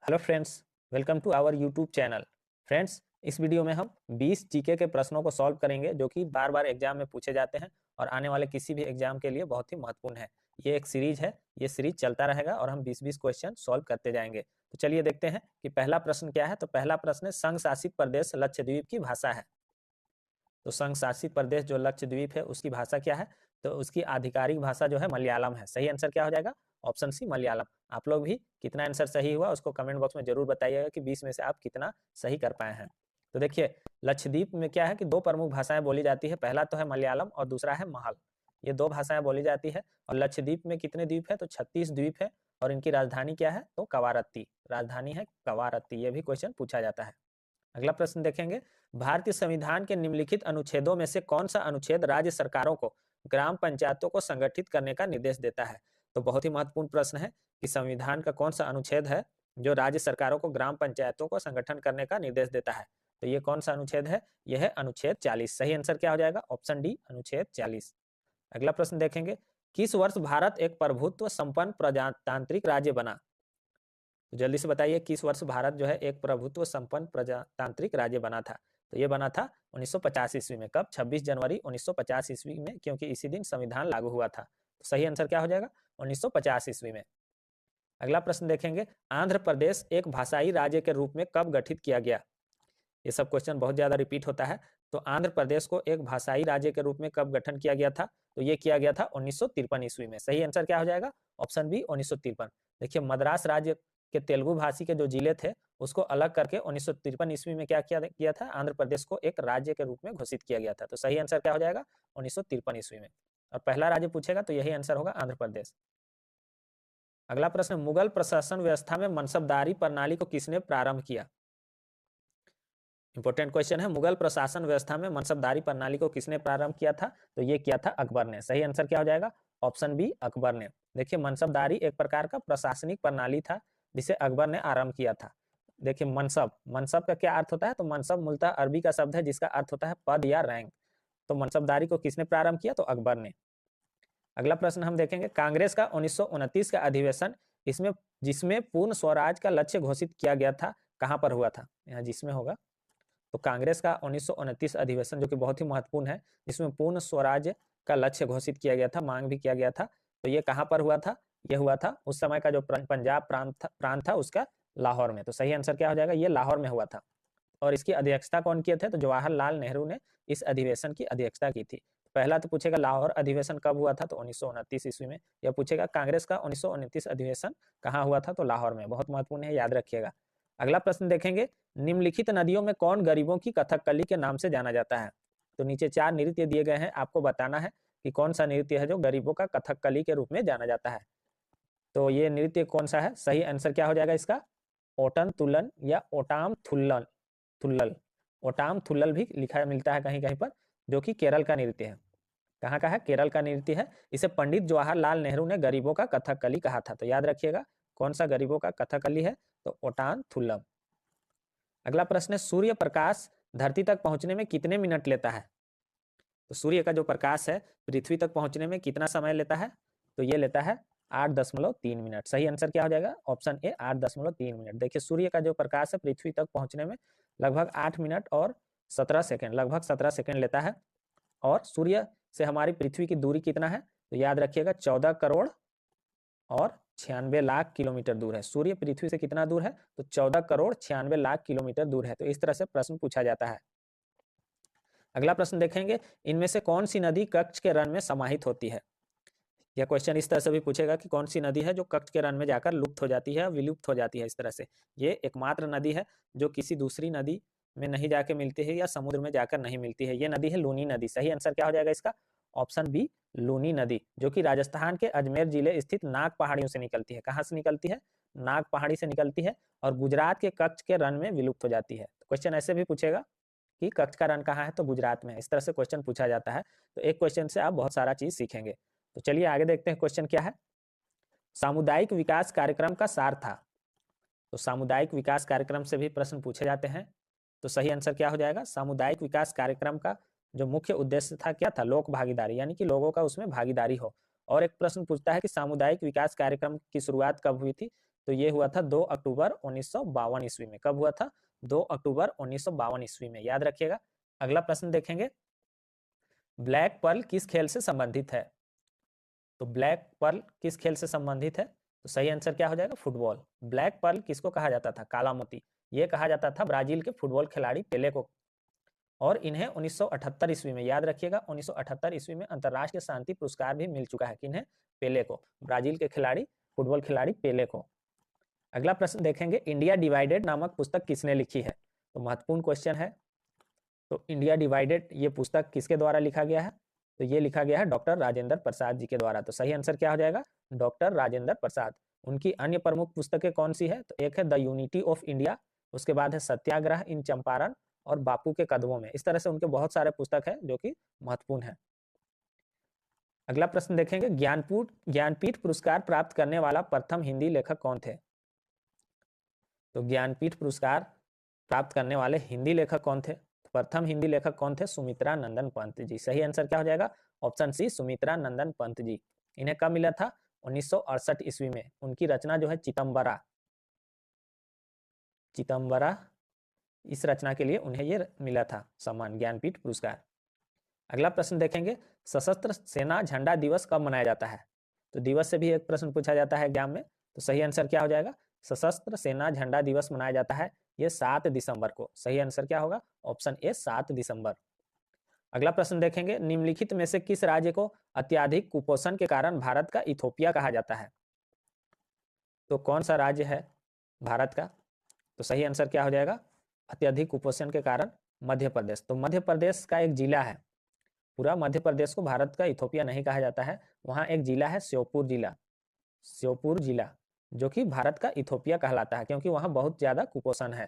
Hello friends, welcome to our YouTube channel. Friends, इस video में हम 20 जीके के प्रश्नों को सॉल्व करेंगे जो कि बार बार एग्जाम में पूछे जाते हैं और आने वाले किसी भी एग्जाम के लिए बहुत ही महत्वपूर्ण है। ये एक सीरीज है, ये सीरीज चलता रहेगा और हम 20-20 क्वेश्चन सॉल्व करते जाएंगे। तो चलिए देखते हैं कि पहला प्रश्न क्या है। तो पहला प्रश्न है, संघ शासित प्रदेश लक्षद्वीप की भाषा है। तो संघ शासित प्रदेश जो लक्षद्वीप है उसकी भाषा क्या है? तो उसकी आधिकारिक भाषा जो है मलयालम है। सही आंसर क्या हो जाएगा? Option C Malayalam. आप लोग भी कितना आंसर सही हुआ उसको कमेंट बॉक्स में जरूर बताइएगा कि 20 में से आप कितना सही कर पाए हैं। तो देखिए, लक्षद्वीप में क्या है कि दो प्रमुख भाषाएं बोली जाती है। पहला तो है मलयालम और दूसरा है महल। ये दो भाषाएं बोली जाती है। और लक्षद्वीप में कितने द्वीप है? तो 36 द्वीप है। और इनकी राजधानी क्या है? तो कवारत्ती। राजधानी है कवारत्ती। ये भी क्वेश्चन पूछा जाता है। अगला प्रश्न देखेंगे, भारतीय संविधान के निम्नलिखित अनुच्छेदों में से कौन सा अनुच्छेद राज्य सरकारों को ग्राम पंचायतों को संगठित करने का निर्देश देता है? तो बहुत ही महत्वपूर्ण प्रश्न है कि संविधान का कौन सा अनुच्छेद है जो राज्य सरकारों को ग्राम पंचायतों को संगठन करने का निर्देश देता है? तो ये कौन सा अनुच्छेद है? यह है अनुच्छेद 40। सही आंसर क्या हो जाएगा? ऑप्शन डी, अनुच्छेद 40। अगला प्रश्न देखेंगे, किस वर्ष भारत एक प्रभुत्व संपन्न प्रजातांत्रिक राज्य बना? तो जल्दी से बताइए, किस वर्ष भारत जो है एक प्रभुत्व संपन्न प्रजातांत्रिक राज्य बना था? तो ये बना था 1950 ईस्वी में। कब? 26 जनवरी 1950 ईस्वी में, क्योंकि इसी दिन संविधान लागू हुआ था। तो सही आंसर क्या हो जाएगा? 1950 ईस्वी में। अगला प्रश्न देखेंगे, आंध्र प्रदेश एक भाषाई राज्य के रूप में कब गठित किया गया? ये सब क्वेश्चन बहुत ज्यादा रिपीट होता है। तो आंध्र प्रदेश को एक भाषाई राज्य के रूप में कब गठन किया गया था? तो ये किया गया था 1953 ईस्वी में। सही आंसर क्या हो जाएगा? Option B, 1953। देखिए, मद्रास राज्य के तेलुगु भाषी के जो जिले थे उसको अलग करके 1953 ईस्वी में क्या किया था? आंध्र प्रदेश को एक राज्य के रूप में घोषित किया गया था। तो सही आंसर क्या हो जाएगा? 1953 ईस्वी में। और पहला राज्य पूछेगा तो यही आंसर होगा, आंध्र प्रदेश। अगला प्रश्न, मुगल प्रशासन व्यवस्था में मनसबदारी प्रणाली को किसने प्रारंभ किया? इंपॉर्टेंट क्वेश्चन है, मुगल प्रशासन व्यवस्था में मनसबदारी प्रणाली को किसने प्रारंभ किया था? तो ये किया था अकबर ने। सही आंसर क्या हो जाएगा? ऑप्शन बी, अकबर ने। देखिए, मनसबदारी एक प्रकार का प्रशासनिक प्रणाली था जिसे अकबर ने आरंभ किया था। देखिए, मनसब मनसब का क्या अर्थ होता है? तो मनसब मूलतः अरबी का शब्द है जिसका अर्थ होता है पद या रैंक। तो मनसबदारी को किसने प्रारंभ किया? तो अकबर ने। अगला प्रश्न हम देखेंगे, कांग्रेस का 1929 का अधिवेशन इसमें जिसमें पूर्ण स्वराज का लक्ष्य घोषित किया गया था, कहां पर हुआ था? यहाँ जिसमें होगा। तो कांग्रेस का 1929 अधिवेशन जो कि बहुत ही महत्वपूर्ण है, जिसमें पूर्ण स्वराज्य का लक्ष्य घोषित किया गया था, मांग भी किया गया था। तो ये कहां पर हुआ था? ये हुआ था उस समय का जो पंजाब प्रांत था उसका लाहौर में। तो सही आंसर क्या हो जाएगा? ये लाहौर में हुआ था। और इसकी अध्यक्षता कौन किए थे? तो जवाहरलाल नेहरू ने इस अधिवेशन की अध्यक्षता की थी। पहला तो पूछेगा लाहौर अधिवेशन कब हुआ था? तो 1929 ईस्वी में। यह पूछेगा कांग्रेस का 1929 अधिवेशन कहाँ हुआ था? तो लाहौर में। बहुत महत्वपूर्ण है, याद रखिएगा। अगला प्रश्न देखेंगे, निम्नलिखित नदियों में कौन गरीबों की कथकली के नाम से जाना जाता है? तो नीचे 4 नृत्य दिए गए हैं, आपको बताना है कि कौन सा नृत्य है जो गरीबों का कथकली के रूप में जाना जाता है। तो ये नृत्य कौन सा है? सही आंसर क्या हो जाएगा इसका? ओटन तुलन या ओटाम थुल्लन थुल्लल। ओटाम थुल्लल भी लिखा मिलता है कहीं कहीं पर, जो कि केरल का नृत्य है। कहाँ का है? केरल का नृत्य है। इसे पंडित जवाहरलाल नेहरू ने गरीबों का कथकली कहा था। तो याद रखिएगा, कौन सा गरीबों का कथकली है? तो ओटान थुल्लम। अगला प्रश्न है, सूर्य प्रकाश धरती तक पहुंचने में कितने मिनट लेता है? तो सूर्य का जो प्रकाश है पृथ्वी तक पहुंचने में कितना समय लेता है? तो ये लेता है 8.3 मिनट। सही आंसर क्या हो जाएगा? Option A, 8.3 minute. देखिए, सूर्य का जो प्रकाश है पृथ्वी तक पहुंचने में लगभग 8 मिनट और 17 सेकेंड, लगभग 17 सेकेंड लेता है। और सूर्य से हमारी पृथ्वी की दूरी कितना है? तो याद रखिएगा, 14 करोड़ और 96 लाख किलोमीटर दूर है। सूर्य पृथ्वी से कितना दूर है? तो 14 करोड़ 96 लाख किलोमीटर दूर है। तो इस तरह से प्रश्न पूछा जाता है। अगला प्रश्न देखेंगे, इनमें से कौन सी नदी कच्छ के रण में समाहित होती है? यह क्वेश्चन इस तरह से भी पूछेगा कि कौन सी नदी है जो कच्छ के रण में जाकर लुप्त हो जाती है, विलुप्त हो जाती है। इस तरह से ये एकमात्र नदी है जो किसी दूसरी नदी में नहीं जाके मिलती है या समुद्र में जाकर नहीं मिलती है। ये नदी है लूनी नदी। सही आंसर क्या हो जाएगा इसका? ऑप्शन बी, लूनी नदी, जो कि राजस्थान के अजमेर जिले स्थित नाग पहाड़ियों से निकलती है। कहाँ से निकलती है? नाग पहाड़ी से निकलती है और गुजरात के कच्छ के रण में विलुप्त हो जाती है। तो क्वेश्चन ऐसे भी पूछेगा कि कच्छ का रण कहाँ है? तो गुजरात में है। इस तरह से क्वेश्चन पूछा जाता है। तो एक क्वेश्चन से आप बहुत सारा चीज सीखेंगे। तो चलिए आगे देखते हैं, क्वेश्चन क्या है। सामुदायिक विकास कार्यक्रम का सार था। तो सामुदायिक विकास कार्यक्रम से भी प्रश्न पूछे जाते हैं। तो सही आंसर क्या हो जाएगा? सामुदायिक विकास कार्यक्रम का जो मुख्य उद्देश्य था क्या था? लोक भागीदारी, यानी कि लोगों का उसमें भागीदारी हो। और एक प्रश्न पूछता है कि सामुदायिक विकास कार्यक्रम की शुरुआत कब हुई थी? तो ये हुआ था 2 अक्टूबर 1952 ईस्वी में। कब हुआ था? 2 अक्टूबर 1952 ईस्वी में, याद रखिएगा। अगला प्रश्न देखेंगे, ब्लैक पर्ल किस खेल से संबंधित है? तो ब्लैक पर्ल किस खेल से संबंधित है? तो सही आंसर क्या हो जाएगा? फुटबॉल। ब्लैक पर्ल किसको कहा जाता था? काला मोती। ये कहा जाता था ब्राजील के फुटबॉल खिलाड़ी पेले को। और इन्हें 1978 ईस्वी में, याद रखिएगा, 1978 ईस्वी में अंतर्राष्ट्रीय शांति पुरस्कार भी मिल चुका है। किन्हें? पेले को, ब्राजील के खिलाड़ी, फुटबॉल खिलाड़ी पेले को। अगला प्रश्न देखेंगे, इंडिया डिवाइडेड नामक पुस्तक किसने लिखी है? तो महत्वपूर्ण क्वेश्चन है। तो इंडिया डिवाइडेड ये पुस्तक किसके द्वारा लिखा गया है? तो ये लिखा गया है डॉक्टर राजेंद्र प्रसाद जी के द्वारा। तो सही आंसर क्या हो जाएगा? डॉक्टर राजेंद्र प्रसाद। उनकी अन्य प्रमुख पुस्तकें कौन सी है? तो एक है द यूनिटी ऑफ इंडिया, उसके बाद है सत्याग्रह इन चंपारण और बापू के कदमों में। इस तरह से उनके बहुत सारे पुस्तक हैं जो कि महत्वपूर्ण है। अगला प्रश्न देखेंगे, ज्ञानपीठ पुरस्कार प्राप्त करने वाला प्रथम हिंदी लेखक कौन थे? तो ज्ञानपीठ पुरस्कार प्राप्त करने वाले हिंदी लेखक कौन थे? प्रथम हिंदी लेखक कौन थे? सुमित्रा नंदन पंत जी। सही आंसर क्या हो जाएगा? ऑप्शन सी, सुमित्रा नंदन पंत जी। इन्हें कब मिला था? 1968 ईस्वी में। उनकी रचना जो है चितंबरा, इस रचना के लिए उन्हें ये मिला था सम्मान, ज्ञानपीठ पुरस्कार। अगला प्रश्न देखेंगे, सशस्त्र सेना झंडा दिवस कब मनाया जाता है? तो दिवस से भी एक प्रश्न पूछा जाता है एग्जाम में। तो सही आंसर क्या हो जाएगा? सशस्त्र सेना झंडा दिवस मनाया जाता है ये 7 दिसंबर को। सही आंसर क्या होगा? ऑप्शन ए, 7 दिसंबर। अगला प्रश्न देखेंगे, निम्नलिखित में से किस राज्य को अत्यधिक कुपोषण के कारण भारत का इथोपिया कहा जाता है? तो कौन सा राज्य है भारत का? तो सही आंसर क्या हो जाएगा? अत्यधिक कुपोषण के कारण मध्य प्रदेश। तो मध्य प्रदेश का एक जिला है, पूरा मध्य प्रदेश को भारत का इथोपिया नहीं कहा जाता है। वहाँ एक जिला है श्योपुर जिला, जो कि भारत का इथोपिया कहलाता है, क्योंकि वहाँ बहुत ज़्यादा कुपोषण है।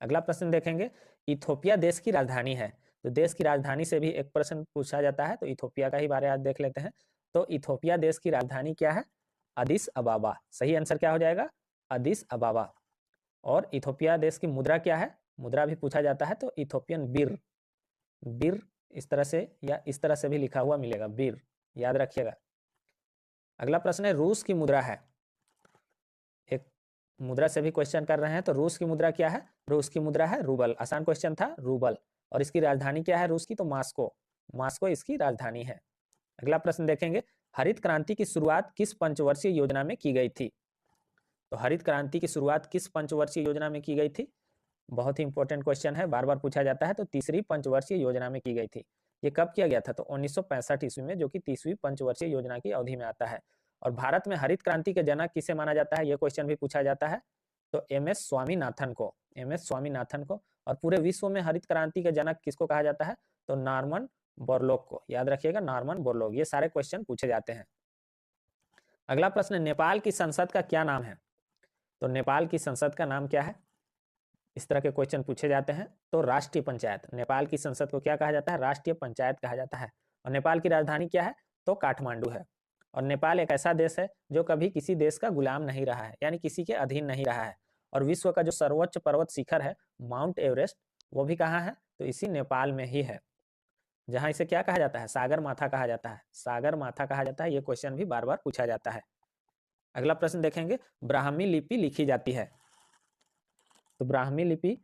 अगला प्रश्न देखेंगे, इथोपिया देश की राजधानी है। तो देश की राजधानी से भी एक प्रश्न पूछा जाता है, तो इथोपिया का ही बारे आज देख लेते हैं। तो इथोपिया देश की राजधानी क्या है? अदिस अबाबा। सही आंसर क्या हो जाएगा? अदिस अबाबा। और इथोपिया देश की मुद्रा क्या है? मुद्रा भी पूछा जाता है, तो इथोपियन बिर इस तरह से या इस तरह से भी लिखा हुआ मिलेगा, बिर, याद रखिएगा। अगला प्रश्न है, रूस की मुद्रा है। एक मुद्रा से भी क्वेश्चन कर रहे हैं, तो रूस की मुद्रा क्या है? रूस की मुद्रा है रूबल। आसान क्वेश्चन था, रूबल। और इसकी राजधानी क्या है रूस की? तो मास्को इसकी राजधानी है। अगला प्रश्न देखेंगे, हरित क्रांति की शुरुआत किस पंचवर्षीय योजना में की गई थी? तो हरित क्रांति की शुरुआत किस पंचवर्षीय योजना में की गई थी? बहुत ही इंपॉर्टेंट क्वेश्चन है, बार बार पूछा जाता है। तो तीसरी पंचवर्षीय योजना में की गई थी। ये कब किया गया था? तो 1965 ईस्वी में, जो कि तीसरी पंचवर्षीय योजना की अवधि में आता है। और भारत में हरित क्रांति के जनक किसे माना जाता है? ये क्वेश्चन भी पूछा जाता है। तो एमएस स्वामीनाथन को। और पूरे विश्व में हरित क्रांति के जनक किसको कहा जाता है? तो नॉर्मन बोरलॉग को, याद रखिएगा, नॉर्मन बोरलॉग। ये सारे क्वेश्चन पूछे जाते हैं। अगला प्रश्न, नेपाल की संसद का क्या नाम है? तो नेपाल की संसद का नाम क्या है? इस तरह के क्वेश्चन पूछे जाते हैं। तो राष्ट्रीय पंचायत, नेपाल की संसद को क्या कहा जाता है? राष्ट्रीय पंचायत कहा जाता है। और नेपाल की राजधानी क्या है? तो काठमांडू है। और नेपाल एक ऐसा देश है जो कभी किसी देश का गुलाम नहीं रहा है, यानी किसी के अधीन नहीं रहा है। और विश्व का जो सर्वोच्च पर्वत शिखर है माउंट एवरेस्ट, वो भी कहाँ है? तो इसी नेपाल में ही है, जहाँ इसे क्या कहा जाता है? सागर माथा कहा जाता है, सागर माथा कहा जाता है। ये क्वेश्चन भी बार बार पूछा जाता है। अगला प्रश्न देखेंगे, ब्राह्मी लिपि लिखी जाती है। तो ब्राह्मी लिपि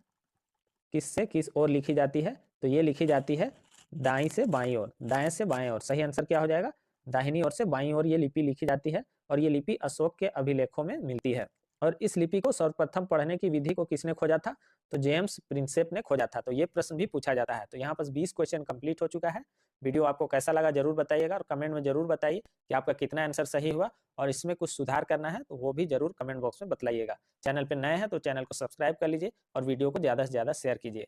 किससे किस ओर लिखी जाती है? तो ये लिखी जाती है दाएं से बाईं ओर, दाएं से बाएं ओर। सही आंसर क्या हो जाएगा? दाहिनी ओर से बाईं ओर ये लिपि लिखी जाती है। और ये लिपि अशोक के अभिलेखों में मिलती है। और इस लिपि को सर्वप्रथम पढ़ने की विधि को किसने खोजा था? तो जेम्स प्रिंसेप ने खोजा था। तो ये प्रश्न भी पूछा जाता है। तो यहाँ पर 20 क्वेश्चन कंप्लीट हो चुका है। वीडियो आपको कैसा लगा जरूर बताइएगा, और कमेंट में जरूर बताइए कि आपका कितना आंसर सही हुआ, और इसमें कुछ सुधार करना है तो वो भी जरूर कमेंट बॉक्स में बतलाइएगा। चैनल पर नए हैं तो चैनल को सब्सक्राइब कर लीजिए और वीडियो को ज़्यादा से ज़्यादा शेयर कीजिए।